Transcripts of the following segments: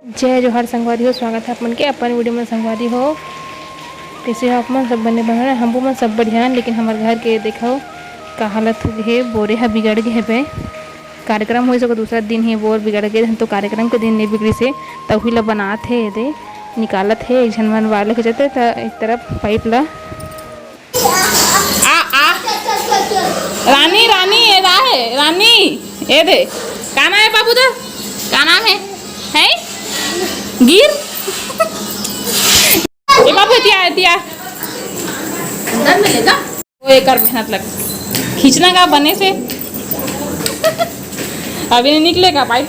जय जोहार संगवारी हो। स्वागत है अपन के अपन वीडियो में। संगवारी हो कैसे हो आप मन? सब बने बने हम मन सब बढ़िया। लेकिन हमारे घर के देखो का हालत है, बोरे है बिगड़ गए है। कार्यक्रम हो सको दूसरा दिन ही बोर बिगड़ गए तो कार्यक्रम के दिन नहीं बिगड़ी से तभी ला बनात है दे निकालत है। एक झन मन वाले के जाते तो एक तरफ पाइप ला आ रानी रानी ये रा है रानी ये दे का नाम है बाबू दा का नाम है गिर ये बाबू दिया दिया अंदर मिलेगा वो एक और मेहनत लग खींचना का बने से अभी नहीं निकलेगा पाइप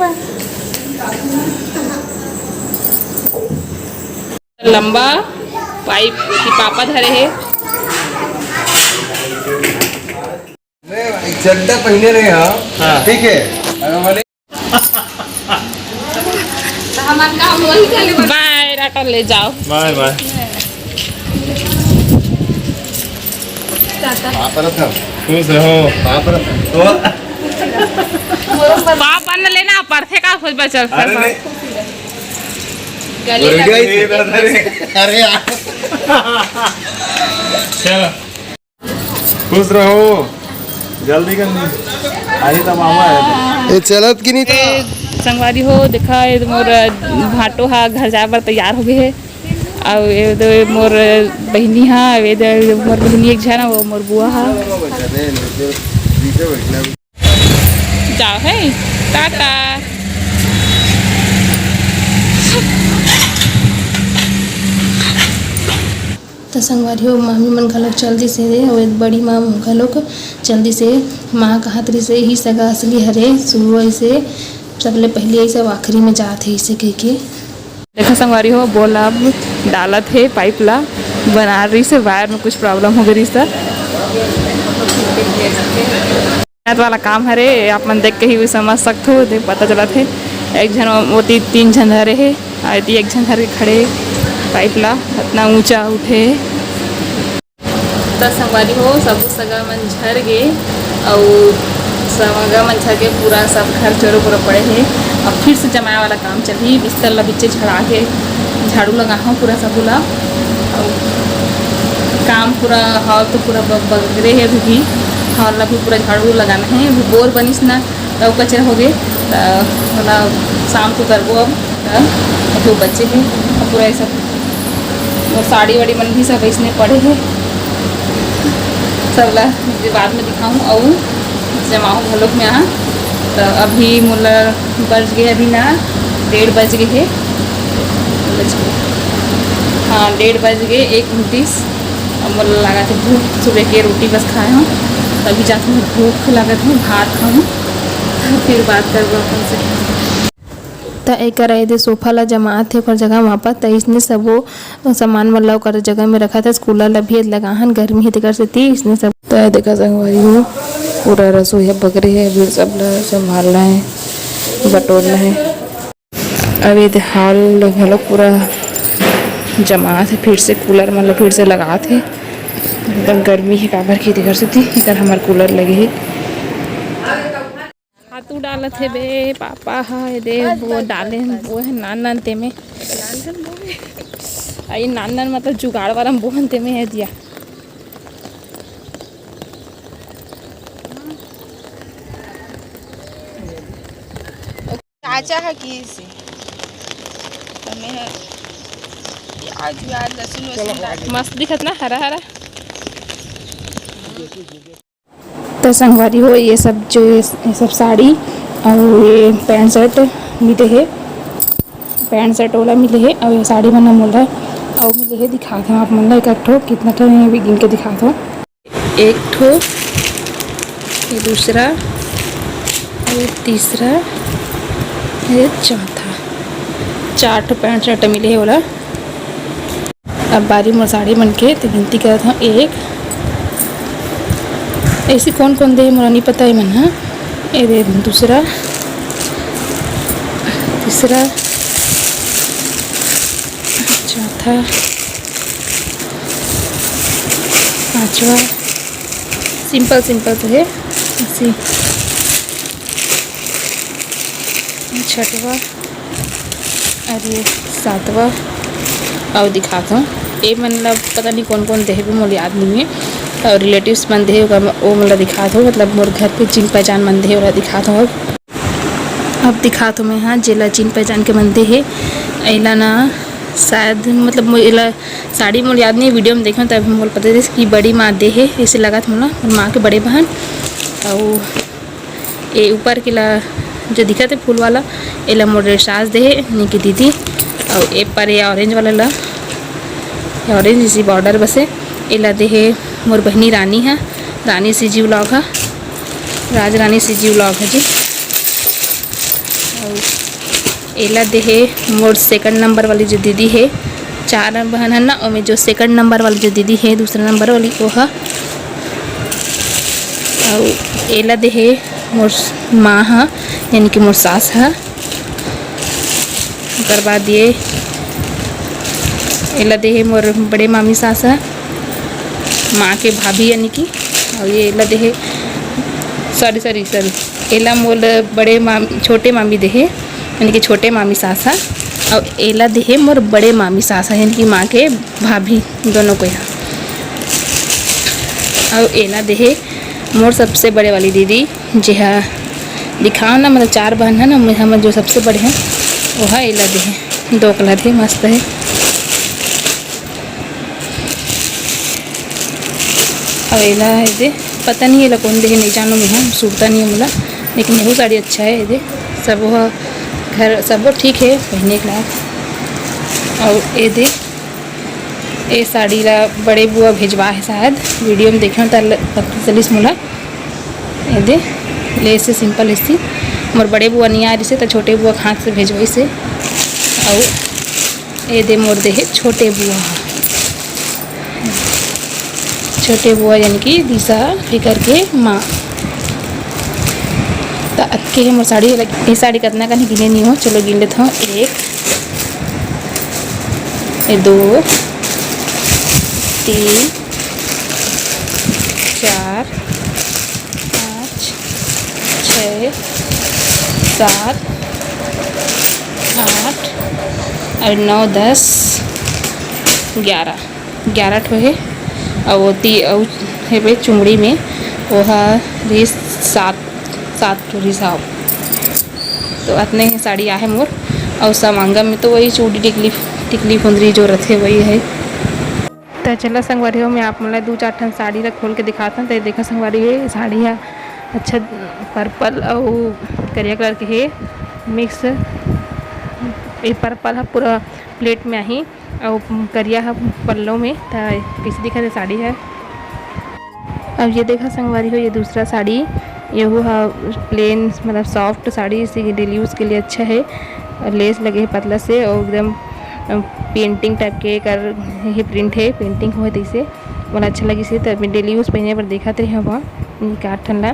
लंबा पाइप की पापा धरे है। चड्डा पहने रहे हाँ ठीक है बाय रखा ले जाओ बाय बाय खुश रहो पापा ने लेना पढ़ते का खुद बचल अरे चलो खुश रहो जल्दी करनी आई तब मामा चलत की नहीं था संगवारी हो देखा मोर भाटो हा घर जाए पर तैयार हो गए है और ये मोर बहनी हा मोर बहनी एक झन वो मोर बुआ हा जाओ है टाटा। तो संगवारी हो मामी मन घलोक जल्दी से रे और बड़ी माँ घलोक जल्दी से माँ का हाथ से ही सगा असली हरे शुरू से सबले पहले ऐसे आखिरी में जात है इसे कह के देखा संगवारी हो बोला डालत है पाइप ला बना रही से वायर में कुछ प्रॉब्लम हो गई सर वाला काम हरे आप मन देख के ही समझ सकते हो देख पता चला थे एक जन वो तीन जन हरे है और एक जन हरे खड़े पाइप ला इतना ऊंचा उठे तो संगवारी हो सब सगा मन झर गए और सगा मन झर के पूरा सब घर चोरो पूरा पड़े है। अब फिर से जमाया वाला काम चली बिस्तर ला बिच्चे झड़ा के झाड़ू लगा हूँ पूरा सब ला और काम पूरा हॉल तो पूरा बगरे है अभी हॉल ला भी पूरा झाड़ू लगाना है। अभी बोर बनिस ना तो कचरा हो गए तो शाम को करबो अब जो बच्चे हैं पूरा ऐसा और साड़ी वाड़ी मन भी सब इसने पड़े हैं सब ला बाद में दिखाऊँ और जमाऊँ घलोक में यहाँ तो अभी मोला बज गए अभी ना 1:30 बज गए है हाँ 1:30 बज गए 1:29 और मोला लगा थे भूख सुबह के रोटी बस खाए हूँ तभी जाके मैं भूख लगा था भात खाऊँ फिर बात करबो अपन से। तो एक दे सोफा ला जमात थे ओकर जगह वहाँ पर तो इसने सबो सामान मन ला ओकर जगह में रखा था। कूलर ला भी लगाहन गर्मी है तेकर से थी इसने सब तो देखा संगवारी हो पूरा रसोई बगरे है अभी सब ला संभालना है बटोरना है। अभी हॉल घलो पूरा जमात है फिर से कूलर मन ला फिर से लगा थे एकदम गर्मी है काबर की तेकर से थी इधर हमार कूलर लगे है। हाथू डालत है बे पापा है दे वो डाले वो है नान नान ते में आई नान नान मतलब जुगाड़ वाला बोहन ते में है दिया काचा है की से हमें प्याज व्याज लहसुन वसुन मस्त दिखत ना हरा हरा। तो संगवारी हो ये सब जो ये सब साड़ी और ये पैंट शर्ट मिले है पैंट शर्ट वाला मिले है और ये साड़ी बना मिल रहा है और मिले है दिखा दो आप मन एक ठो कितना ठो भी गिन के दिखा दो एक ठो ये दूसरा ये तीसरा ये चौथा 4 ठो पैंट शर्ट मिले है वाला। अब बारी में साड़ी बन के तो गिनती कर था एक ऐसे कौन कौन दे मुझे नहीं पता है मन हाँ ये दे दूसरा तीसरा चौथा 5वां सिंपल सिंपल तो है ऐसे 6वां और ये 7वां और दिखाता हूँ। ये मतलब पता नहीं कौन कौन देहे मोल याद नहीं है और रिलेटिव्स मन देहे वो मतलब दिखाता हूँ, मतलब मोर घर पे चिन पहचान मन देहे वाला दिखाता हूँ। अब दिखाता हूँ मैं यहाँ जेला चिन पहचान के मन देहे ऐला ना शायद मतलब मोला साड़ी मोल याद नहीं, वीडियो में देखा तब मोल पता है कि बड़ी माँ दे है, ऐसे लगा था मोला माँ के बड़े बहन। और ये ऊपर के ला जो दिखा थे फूल वाला एला मोर सास दे है यानी कि दीदी। और ए पर ये ऑरेंज वाला ला ऑरेंज इसी बॉर्डर बसे एला दे है मोर बहनी रानी है, रानी सीजी व्लॉग है, राज रानी सीजी व्लॉग है जी। और एला दे है मोर सेकंड नंबर वाली जो दीदी है, 4 बहन है ना, और जो सेकंड नंबर वाली जो दीदी है दूसरा नंबर वाली वो है। और एला दे है मोर माँ है यानी कि मोर सास है। उसके बाद ये एला दे है मोर बड़े मामी सास है, माँ के भाभी यानी कि। और ये एला दे है सॉरी एला मोर बड़े मामी छोटे मामी दे है यानी कि छोटे मामी सास है। और एला दे है मोर बड़े मामी सास है यानी कि माँ के भाभी दोनों को यहाँ। और एला दे है मोर सबसे बड़े वाली दीदी जी हाँ दिखाओ ना, मतलब 4 बहन है ना, हम जो सबसे बड़े हैं वो है एला दे है, 2 कलर है मस्त है। और एला है दे पता नहीं एला कौन दे नहीं जानो मैं, हम सूटता नहीं है मोला, लेकिन यही साड़ी अच्छा है ये दे सब वो घर सब वो ठीक है पहनने के लायक। और ये दे ये साड़ी ला बड़े बुआ भेजवा है शायद, वीडियो में देखे पता चलिस मोला। ये दे ले से सिंपल ऐसी मोर बड़े बुआ नहीं आ रही से तो छोटे बुआ हाथ से भेजवाई से। और ये दे मोर दे है छोटे बुआ, छोटे बुआ यानी कि दिशा फिकर के माँ। तो अक्के है मोर साड़ी, ये साड़ी कितना का नहीं गिने नहीं हो, चलो गिन लेता हूँ। 1 2 3 4 5 6 7 8 और 9 10 11 ठो है। और वो है भाई चुमड़ी में वो है रिस 7 ठो रिसाव। तो इतने ही साड़ी आहे मोर। और समांगा में तो वही चूड़ी टिकली फुंदरी जो रथे वही है। तो चला संगवारी हो मैं आप मतलब 2-4 ठन साड़ी ला खोल के दिखाता हूँ। तो देखा संगवारी है साड़ी है अच्छा पर्पल और करिया कलर के है मिक्स। ये पर्पल है पूरा प्लेट में ही और करिया है पल्लों में। तो कैसे दिखा है साड़ी है। अब ये देखा संगवारी हो ये दूसरा साड़ी ये है प्लेन मतलब सॉफ्ट साड़ी, इसी डेली यूज़ के लिए अच्छा है। और लेस लगे है पतला से और एकदम पेंटिंग टाइप के कर ये प्रिंट है, पेंटिंग हो तैसे बोला अच्छा लगी से। तब डेली यूज़ पहने पर देखा थे वहाँ 4 ठन ला।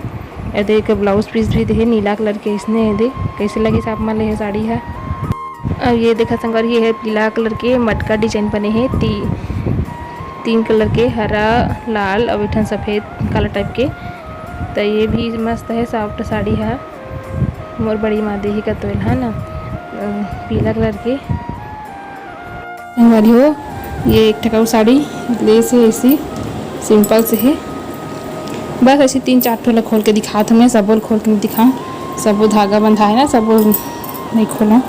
एक ब्लाउज पीस भी दे नीला कलर के इसने दे कैसे लगी साफ मान ले साड़ी है। और ये देखा संगवार ये है पीला कलर के मटका डिजाइन बने हैं 3 कलर के, हरा लाल और एक सफ़ेद काला टाइप के। तो ये भी मस्त है सॉफ्ट साड़ी है मोर बड़ी माँ देही का तोल है ना पीला कलर के संगवारी हो। ये एक ठकाऊ साड़ी लेस है ऐसी सिंपल से है। बस ऐसे 3-4 ठोला खोल के दिखा था मैं, सब खोल के दिखाऊँ, सब धागा बंधा है ना सब नहीं खोला।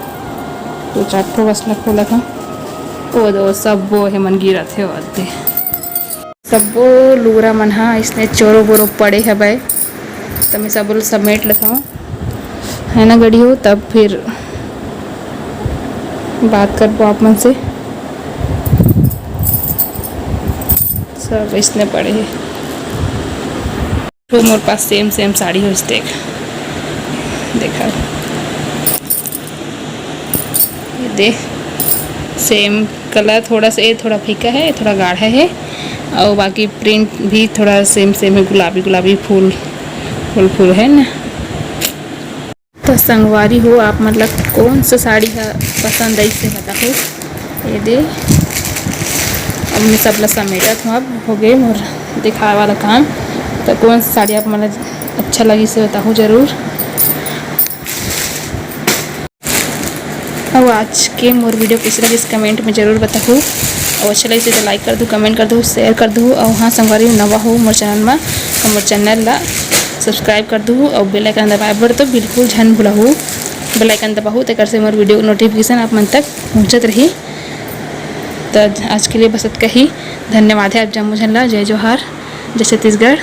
तो 4 ठो बस खोला था वो दो सब वो है मन गिरा थे वाते सब वो लूरा मन हाँ इसने चोरो बोरो पड़े है भाई। तो मैं सब समेट लेता हूँ है ना गड़ी हो, तब फिर बात कर पाओ आप मन से। सब इसने पड़े हैं तो मोर पास सेम साड़ी हो इस देखा ये देख सेम कलर, थोड़ा सा ये थोड़ा फीका है थोड़ा गाढ़ा है और बाकी प्रिंट भी थोड़ा सेम है, गुलाबी फूल है ना। तो संगवारी हो आप मतलब कौन सा साड़ी है पसंद आई से बताओ। ये दे अब मैं सब समेटत हूँ, अब हो गए मोर दिखाए वाला काम। तो कौन सा साड़ी आप मतलब अच्छा लगी से बताओ ज़रूर। और आज के मोर वीडियो कैसे लगे इस कमेंट में ज़रूर बताओ और अच्छा लगे तो लाइक कर दो, कमेंट कर दो, शेयर कर दो और हाँ संगवारी नवा हो मोर चैनल में मोर चैनल ला सब्सक्राइब कर दो और बेल आइकन दबाए बर तो बिल्कुल झन भूलहु। बेल आइकन दबाओ तेकर से मोर वीडियो नोटिफिकेशन आप मन तक पहुँचत रही। तो आज के लिए बस इतना ही। धन्यवाद है आप जम्मू झन ला। जय जोहार, जय छत्तीसगढ़।